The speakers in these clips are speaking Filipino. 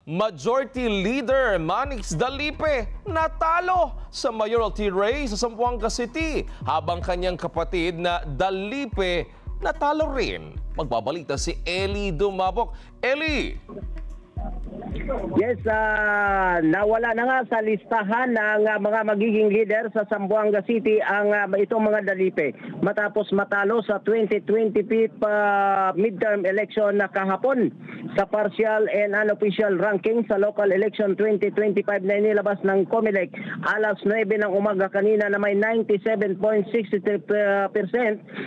Majority Leader Manix Dalipe natalo sa mayoralty race sa Zamboanga City habang kanyang kapatid na Dalipe natalo rin. Magbabalita si Eli Dumabok. Eli! Yes, nawala na nga sa listahan ng mga magiging leader sa Zamboanga City ang itong mga Dalipe matapos matalo sa 2025 midterm election na kahapon sa partial and unofficial ranking sa local election 2025 na inilabas ng COMELEC alas 9 ng umaga kanina na may 97.63%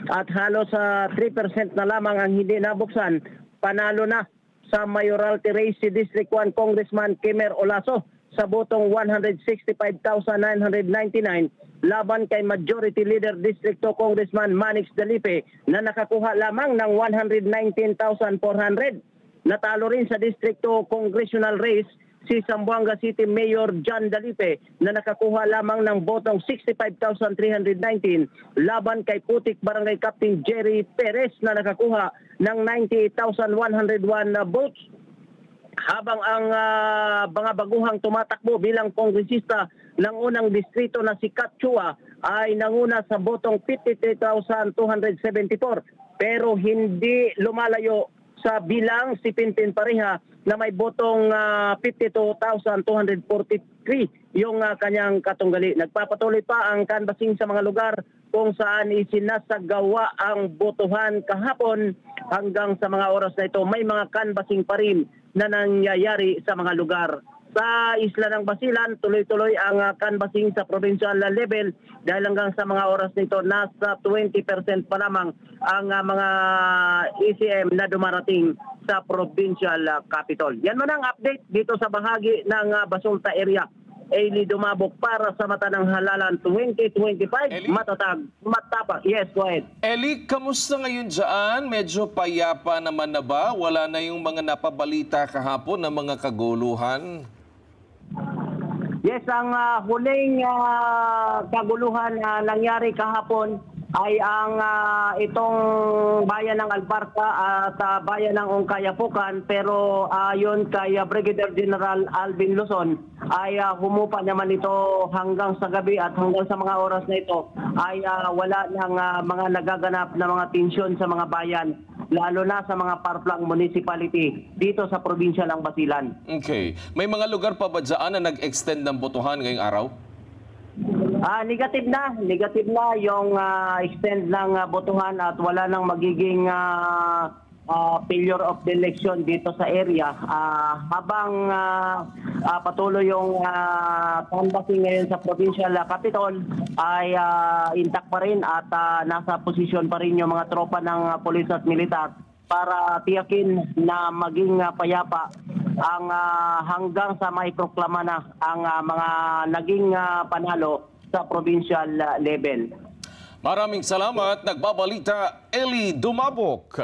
at halos sa 3% na lamang ang hindi nabuksan. Panalo na sa mayoralty race si District 1 Congressman Kemer Olaso sa botong 165,999 laban kay Majority Leader District 2 Congressman Manix Dalipe na nakakuha lamang ng 119,400. Natalo rin sa District 2 Congressional race si Zamboanga City Mayor John Dalipe na nakakuha lamang ng botong 65,319 laban kay Putik Barangay Captain Jerry Perez na nakakuha ng 98,101 votes. Habang ang mga baguhang tumatakbo bilang kongresista ng unang distrito na si Kat Chua ay nanguna sa botong 53,274 pero hindi lumalayo sa bilang si Pintin Pareha na may botong 52,243 yung kanyang katunggali. Nagpapatuloy pa ang canvassing sa mga lugar kung saan isinasagawa ang botohan kahapon. Hanggang sa mga oras na ito, may mga canvassing pa rin na nangyayari sa mga lugar. Sa Isla ng Basilan, tuloy-tuloy ang canvassing sa provincial level dahil hanggang sa mga oras nito, nasa 20% pa lamang ang mga ECM na dumarating sa provincial capital. Yan man ang update dito sa bahagi ng Basulta area. Eli Dumabok para sa Mata ng Halalan 2025. Eli? Matatag, matapang. Yes, go ahead. Eli, kamusta ngayon dyan? Medyo payapa naman na ba? Wala na yung mga napabalita kahapon na mga kaguluhan? Yes, ang huling kaguluhan na nangyari kahapon ay ang itong bayan ng Albarca at bayan ng Ongkayapukan, pero ayon kay Brigadier General Alvin Luzon ay humupa naman ito hanggang sa gabi at hanggang sa mga oras na ito ay wala ng mga nagaganap na mga tensyon sa mga bayan, lalo na sa mga Parplang Municipality dito sa probinsya ng Basilan. Okay. May mga lugar pa ba dyan na nag-extend ng botohan ngayong araw? Negative na yung extend ng botohan at wala nang magiging failure of the election dito sa area. Habang patuloy yung canvassing ngayon sa provincial capital ay intact pa rin at nasa posisyon pa rin yung mga tropa ng pulis at militar para tiyakin na maging payapa ang hanggang sa may proklama na ang mga naging panalo sa provincial level. Maraming salamat. Nagbabalita Eli Dumabok.